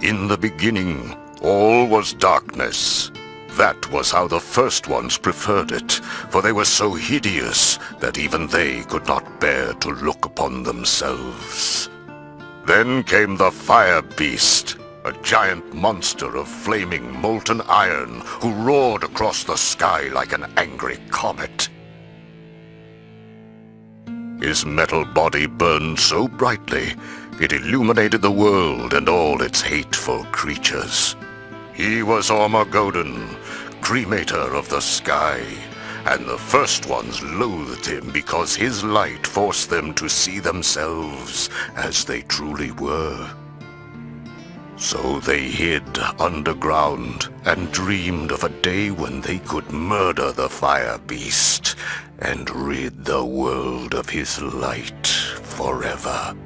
In the beginning, all was darkness. That was how the first ones preferred it, for they were so hideous that even they could not bear to look upon themselves. Then came the Fire Beast, a giant monster of flaming molten iron who roared across the sky like an angry comet. His metal body burned so brightly, it illuminated the world and all its hateful creatures. He was Ormagöden, cremator of the sky, and the first ones loathed him because his light forced them to see themselves as they truly were. So they hid underground and dreamed of a day when they could murder the Fire Beast and rid the world of his light forever.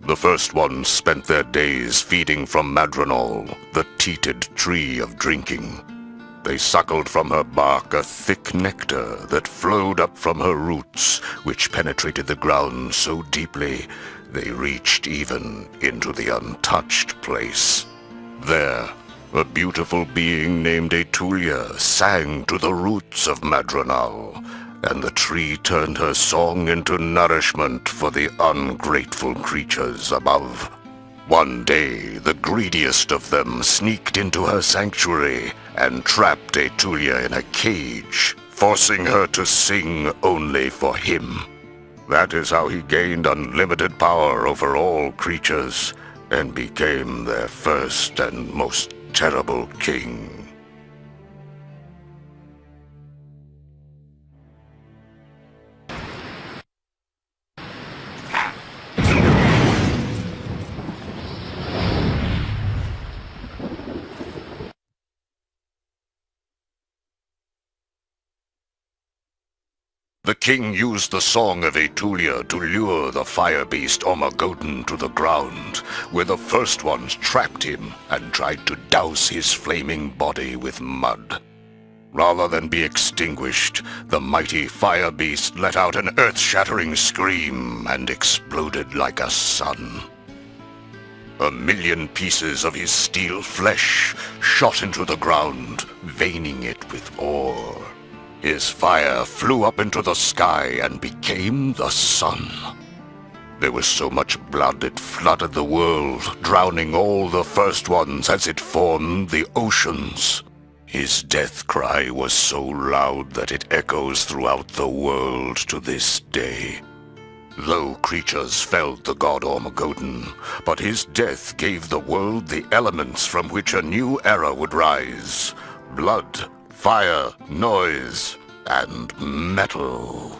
The first ones spent their days feeding from madronal, the teated tree of drinking. They suckled from her bark a thick nectar that flowed up from her roots, which penetrated the ground so deeply they reached even into the untouched place. There, a beautiful being named Etulia sang to the roots of madronal, and the tree turned her song into nourishment for the ungrateful creatures above. One day, the greediest of them sneaked into her sanctuary and trapped Etulia in a cage, forcing her to sing only for him. That is how he gained unlimited power over all creatures and became their first and most terrible king. The king used the song of Etulia to lure the fire beast Ormagöden to the ground, where the first ones trapped him and tried to douse his flaming body with mud. Rather than be extinguished, the mighty fire beast let out an earth-shattering scream and exploded like a sun. 1,000,000 pieces of his steel flesh shot into the ground, veining it with ore. His fire flew up into the sky and became the sun. There was so much blood it flooded the world, drowning all the first ones as it formed the oceans. His death cry was so loud that it echoes throughout the world to this day. Low creatures felled the god Ormagöden, but his death gave the world the elements from which a new era would rise. Blood, fire, noise, and metal.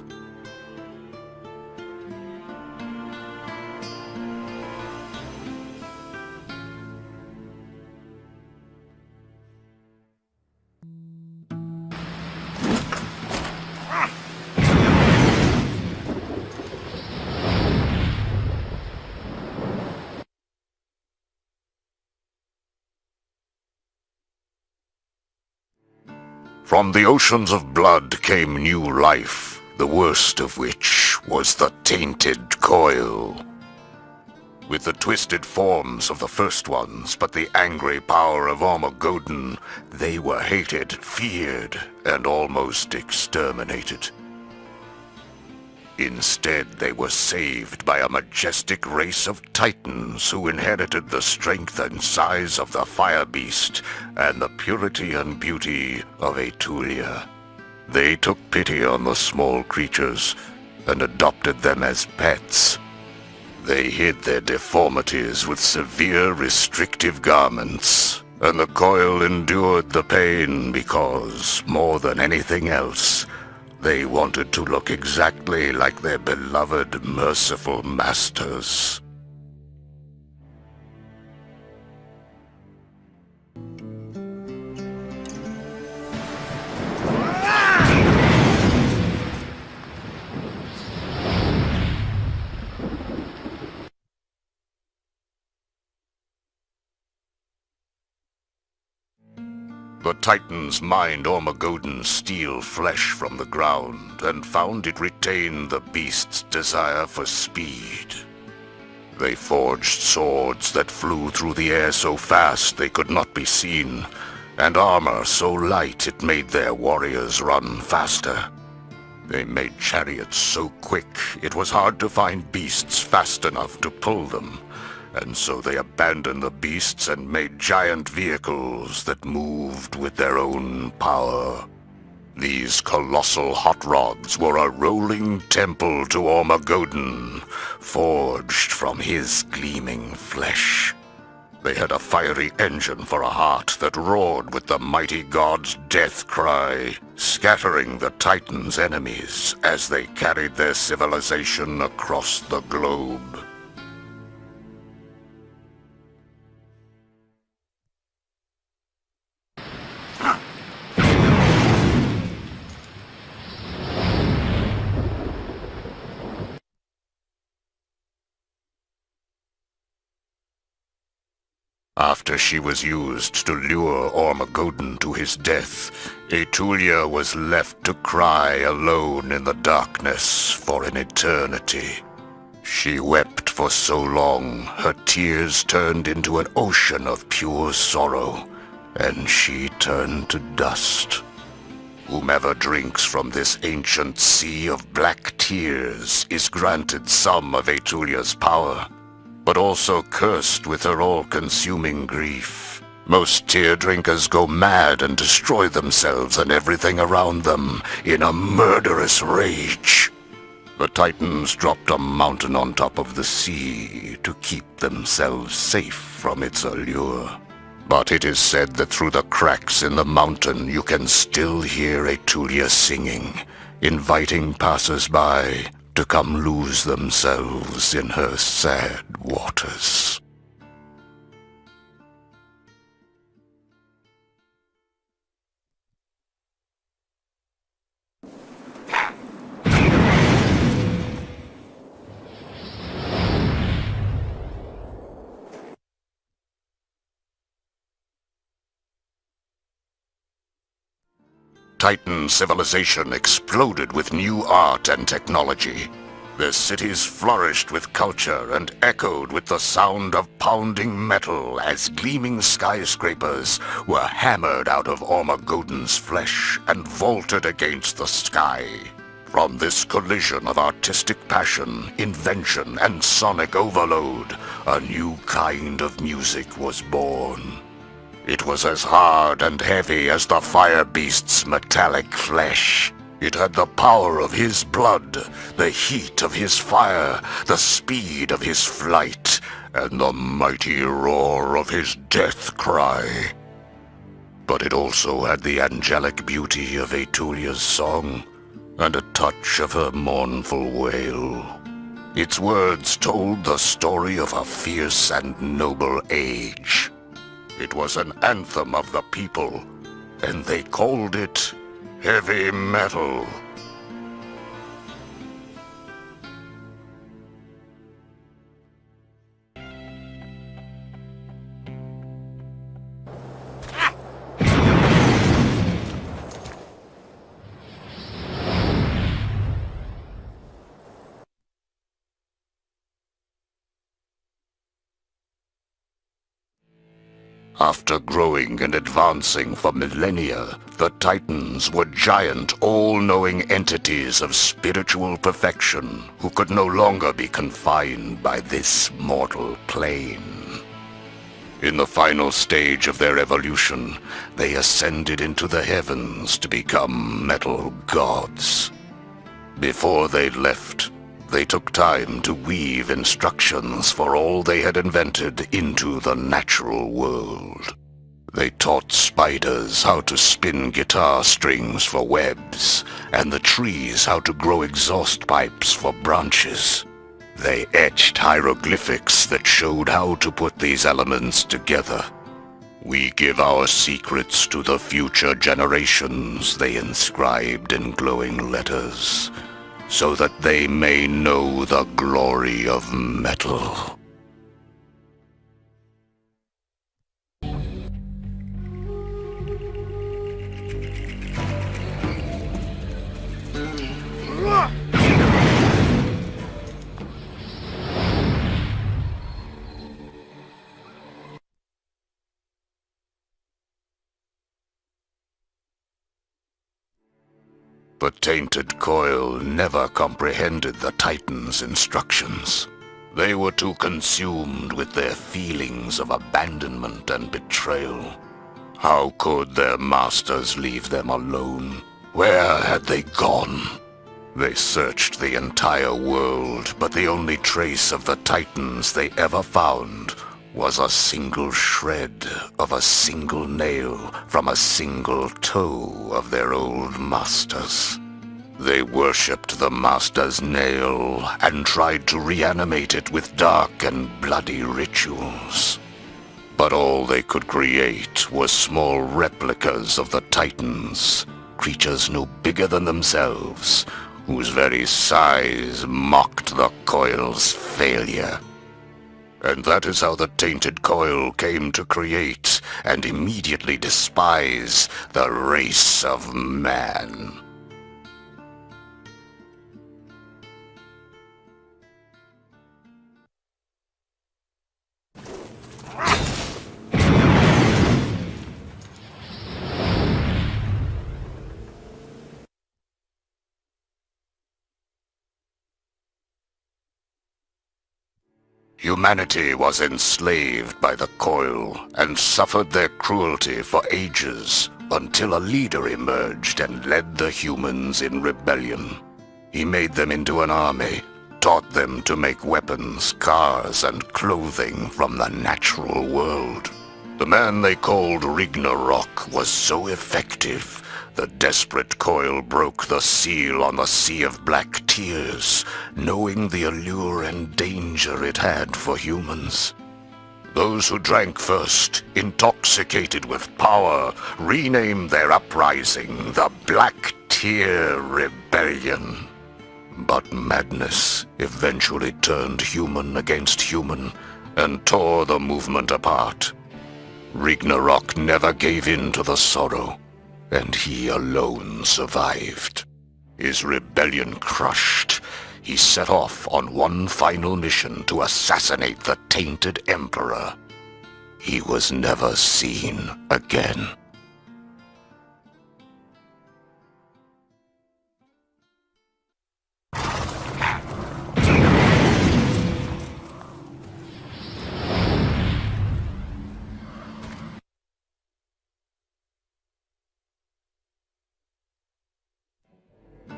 From the oceans of blood came new life, the worst of which was the tainted Coiled. With the twisted forms of the first ones, but the angry power of Ormagöden, they were hated, feared, and almost exterminated. Instead, they were saved by a majestic race of titans who inherited the strength and size of the fire beast and the purity and beauty of Etulia. They took pity on the small creatures and adopted them as pets. They hid their deformities with severe restrictive garments, and the Coiled endured the pain because, more than anything else, they wanted to look exactly like their beloved, merciful masters. The Titans mined Ormagöden's steel flesh from the ground and found it retained the beast's desire for speed. They forged swords that flew through the air so fast they could not be seen, and armor so light it made their warriors run faster. They made chariots so quick it was hard to find beasts fast enough to pull them, and so they abandoned the beasts and made giant vehicles that moved with their own power. These colossal hot rods were a rolling temple to Ormagöden, forged from his gleaming flesh. They had a fiery engine for a heart that roared with the mighty god's death cry, scattering the Titans' enemies as they carried their civilization across the globe. After she was used to lure Ormagöden to his death, Etulia was left to cry alone in the darkness for an eternity. She wept for so long, her tears turned into an ocean of pure sorrow, and she turned to dust. Whomever drinks from this ancient sea of black tears is granted some of Etulia's power, but also cursed with her all-consuming grief. Most tear drinkers go mad and destroy themselves and everything around them in a murderous rage. The Titans dropped a mountain on top of the sea to keep themselves safe from its allure. But it is said that through the cracks in the mountain you can still hear Etulia singing, inviting passers-by to come lose themselves in her sad waters. Titan civilization exploded with new art and technology. Their cities flourished with culture and echoed with the sound of pounding metal as gleaming skyscrapers were hammered out of Ormagöden's flesh and vaulted against the sky. From this collision of artistic passion, invention, and sonic overload, a new kind of music was born. It was as hard and heavy as the fire beast's metallic flesh. It had the power of his blood, the heat of his fire, the speed of his flight, and the mighty roar of his death cry. But it also had the angelic beauty of Etulia's song, and a touch of her mournful wail. Its words told the story of a fierce and noble age. It was an anthem of the people, and they called it heavy metal. After growing and advancing for millennia, the Titans were giant, all-knowing entities of spiritual perfection who could no longer be confined by this mortal plane. In the final stage of their evolution, they ascended into the heavens to become metal gods. Before they left, they took time to weave instructions for all they had invented into the natural world. They taught spiders how to spin guitar strings for webs, and the trees how to grow exhaust pipes for branches. They etched hieroglyphics that showed how to put these elements together. We give our secrets to the future generations, they inscribed in glowing letters, so that they may know the glory of metal. The tainted Coil never comprehended the Titan's instructions. They were too consumed with their feelings of abandonment and betrayal. How could their masters leave them alone? Where had they gone? They searched the entire world, but the only trace of the Titans they ever found was a single shred of a single nail from a single toe of their old masters. They worshipped the master's nail and tried to reanimate it with dark and bloody rituals. But all they could create was small replicas of the Titans, creatures no bigger than themselves, whose very size mocked the Coil's failure. And that is how the tainted Coil came to create and immediately despise the race of man. Humanity was enslaved by the Coil and suffered their cruelty for ages until a leader emerged and led the humans in rebellion. He made them into an army, taught them to make weapons, cars, and clothing from the natural world. The man they called Ragnarok was so effective, the desperate Coil broke the seal on the Sea of Black Tears, knowing the allure and danger it had for humans. Those who drank first, intoxicated with power, renamed their uprising the Black Tear Rebellion. But madness eventually turned human against human and tore the movement apart. Ragnarok never gave in to the sorrow, and he alone survived. His rebellion crushed, he set off on one final mission to assassinate the tainted Emperor. He was never seen again.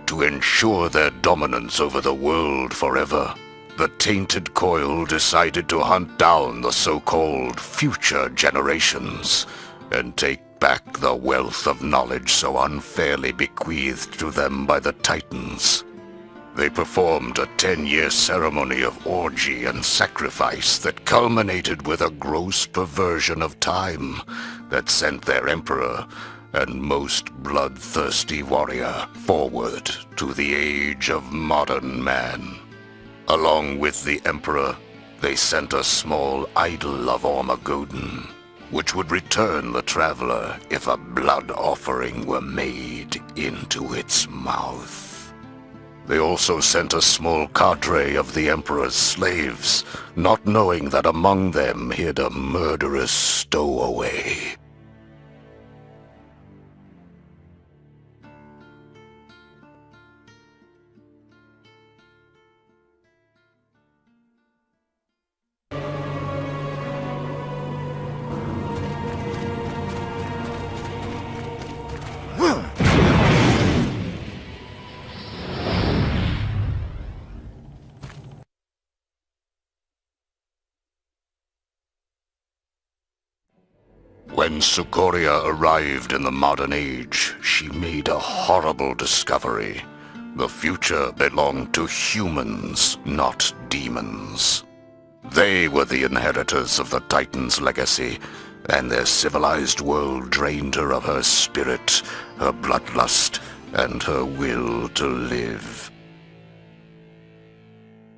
To ensure their dominance over the world forever, the tainted Coil decided to hunt down the so-called future generations and take back the wealth of knowledge so unfairly bequeathed to them by the Titans. They performed a 10-year ceremony of orgy and sacrifice that culminated with a gross perversion of time that sent their emperor and most bloodthirsty warrior forward to the age of modern man. Along with the Emperor, they sent a small idol of Ormagöden, which would return the traveler if a blood offering were made into its mouth. They also sent a small cadre of the Emperor's slaves, not knowing that among them hid a murderous stowaway. When Sukoria arrived in the modern age, she made a horrible discovery. The future belonged to humans, not demons. They were the inheritors of the Titan's legacy, and their civilized world drained her of her spirit, her bloodlust, and her will to live.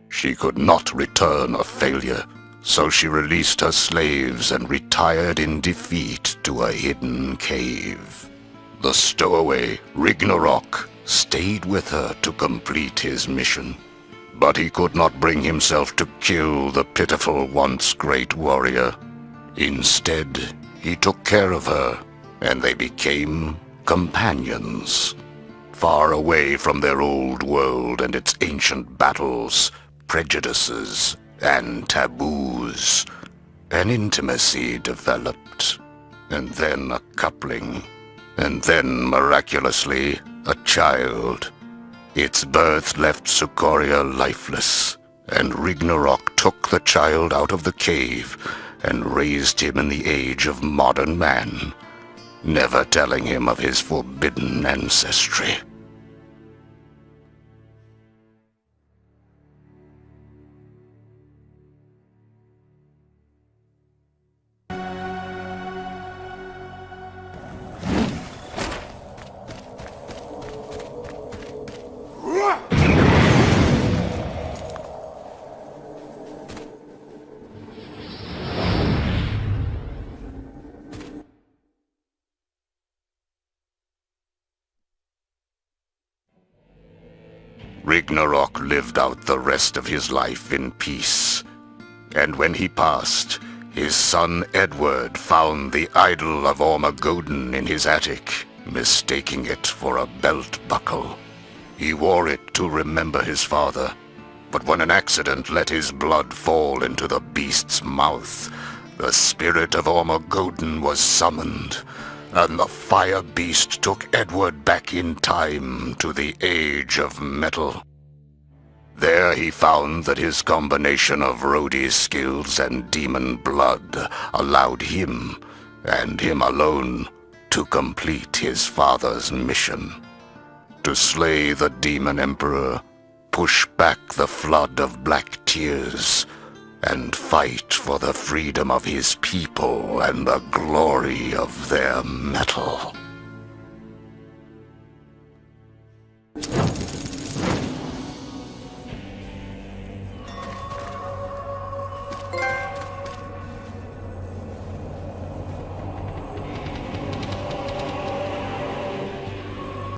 She could not return a failure, so she released her slaves and retired in defeat to a hidden cave. The stowaway, Ragnarok, stayed with her to complete his mission, but he could not bring himself to kill the pitiful once great warrior. Instead, he took care of her, and they became companions. far away from their old world and its ancient battles, prejudices, and taboos. An intimacy developed, and then a coupling, and then, miraculously, a child. Its birth left Sukoria lifeless, and Ragnarok took the child out of the cave and raised him in the age of modern man, never telling him of his forbidden ancestry. Ragnarok lived out the rest of his life in peace. And when he passed, his son Edward found the idol of Ormagöden in his attic, mistaking it for a belt buckle. He wore it to remember his father, but when an accident let his blood fall into the beast's mouth, the spirit of Ormagöden was summoned, and the fire beast took Edward back in time to the age of metal. There he found that his combination of Roadie's skills and demon blood allowed him, and him alone, to complete his father's mission. To slay the demon emperor, push back the flood of black tears, and fight for the freedom of his people and the glory of their metal.